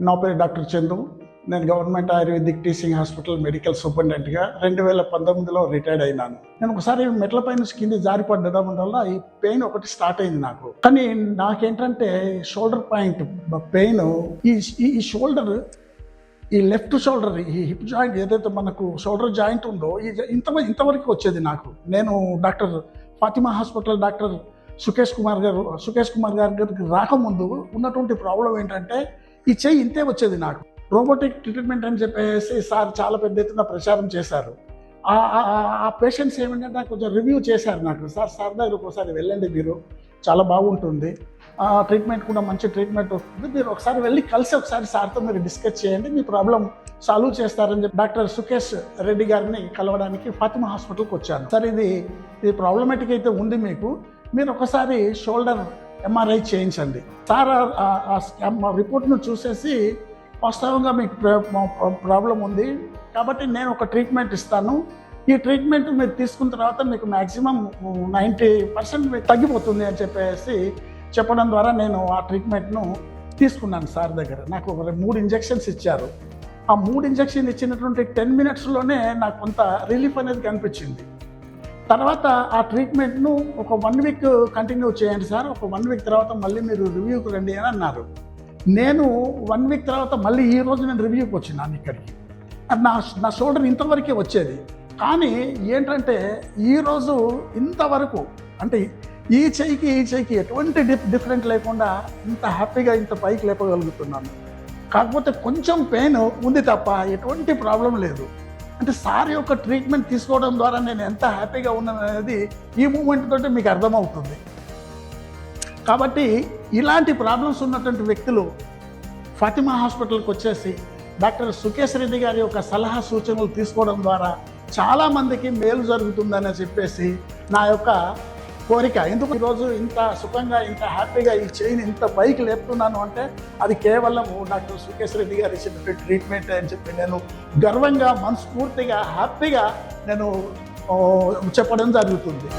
నా పేరు డాక్టర్ చందు. నేను government ayurvedic teaching hospital medical సూపరింటెండెంట్గా 2019లో రిటైర్డ్ అయినాను. నేను ఒకసారి మెట్లపై నుంచి కింద జారిపడడం వల్ల ఈ పెయిన్ ఒకటి స్టార్ట్ అయింది నాకు. కానీ నాకేంటంటే షోల్డర్ పాయింట్ పెయిన్, ఈ షోల్డర్, ఈ లెఫ్ట్ షోల్డర్, ఈ హిప్ జాయింట్ ఏదైతే మనకు షోల్డర్ జాయింట్ ఉందో ఇంతవరకు వచ్చేది నాకు. నేను doctor Fatima hospital doctor Sukesh Kumar గారికి రాకముందు ఉన్నటువంటి ప్రాబ్లం ఏంటంటే ఈ చెయ్యి ఇంతే వచ్చేది నాకు. రోబోటిక్ ట్రీట్మెంట్ అని చెప్పేసి సార్ చాలా పెద్ద ఎత్తున ప్రచారం చేశారు. ఆ పేషెంట్స్ ఏమంటే నాకు కొంచెం రివ్యూ చేశారు నాకు. సార్ దగ్గర ఒకసారి వెళ్ళండి, మీరు చాలా బాగుంటుంది, ట్రీట్మెంట్ కూడా మంచి ట్రీట్మెంట్ వస్తుంది, మీరు ఒకసారి వెళ్ళి కలిసి ఒకసారి సార్తో మీరు డిస్కస్ చేయండి, మీ ప్రాబ్లం సాల్వ్ చేస్తారని చెప్పి డాక్టర్ సుకేష్ రెడ్డి గారిని కలవడానికి ఫాతిమా హాస్పిటల్కి వచ్చాను. సార్ ఇది ప్రాబ్లమేటిక్ అయితే ఉంది, మీరు ఒకసారి షోల్డర్ ఎంఆర్ఐ చేయించండి. సార్ ఆ రిపోర్ట్ను చూసేసి వాస్తవంగా మీకు ప్రాబ్లం ఉంది కాబట్టి నేను ఒక ట్రీట్మెంట్ ఇస్తాను, ఈ ట్రీట్మెంట్ మీరు తీసుకున్న తర్వాత మీకు మ్యాక్సిమం 90% మీకు తగ్గిపోతుంది అని చెప్పేసి చెప్పడం ద్వారా నేను ఆ ట్రీట్మెంట్ను తీసుకున్నాను సార్ దగ్గర. నాకు 3 ఇంజెక్షన్స్ ఇచ్చారు. ఆ 3 ఇంజెక్షన్ ఇచ్చినటువంటి 10 మినిట్స్లోనే నాకు కొంత రిలీఫ్ అనేది కనిపించింది. తర్వాత ఆ ట్రీట్మెంట్ను ఒక 1 వీక్ కంటిన్యూ చేయండి సార్, ఒక 1 వీక్ తర్వాత మళ్ళీ మీరు రివ్యూకి రండి అని అన్నారు. నేను 1 వీక్ తర్వాత మళ్ళీ ఈ రోజు నేను రివ్యూకి వచ్చినాను ఇక్కడికి. నా షోల్డర్ ఇంతవరకే వచ్చేది, కానీ ఏంటంటే ఈరోజు ఇంతవరకు అంటే ఈ చెయ్యికి ఎటువంటి డిఫరెంట్ లేకుండా ఇంత హ్యాపీగా ఇంత పైకి లేపగలుగుతున్నాను. కాకపోతే కొంచెం పెయిన్ ఉంది తప్ప ఎటువంటి ప్రాబ్లం లేదు. అంటే సార్ యొక్క ట్రీట్మెంట్ తీసుకోవడం ద్వారా నేను ఎంత హ్యాపీగా ఉన్నాను అనేది ఈ మూమెంట్ తోటి మీకు అర్థమవుతుంది. కాబట్టి ఇలాంటి ప్రాబ్లమ్స్ ఉన్నటువంటి వ్యక్తులు ఫాతిమా హాస్పిటల్కి వచ్చేసి డాక్టర్ సుకేష్ రెడ్డి గారి యొక్క సలహా సూచనలు తీసుకోవడం ద్వారా చాలామందికి మేలు జరుగుతుందని చెప్పేసి నా యొక్క కోరిక. ఎందుకు ఈరోజు ఇంత సుఖంగా ఇంత హ్యాపీగా ఈ చెయ్యిని ఇంత పైకి లేపుతున్నాను అంటే అది కేవలం డాక్టర్ సుకేష్ రెడ్డి గారు ఇచ్చినటువంటి ట్రీట్మెంట్ అని చెప్పి నేను గర్వంగా మనస్ఫూర్తిగా హ్యాపీగా నేను చెప్పడం జరుగుతుంది.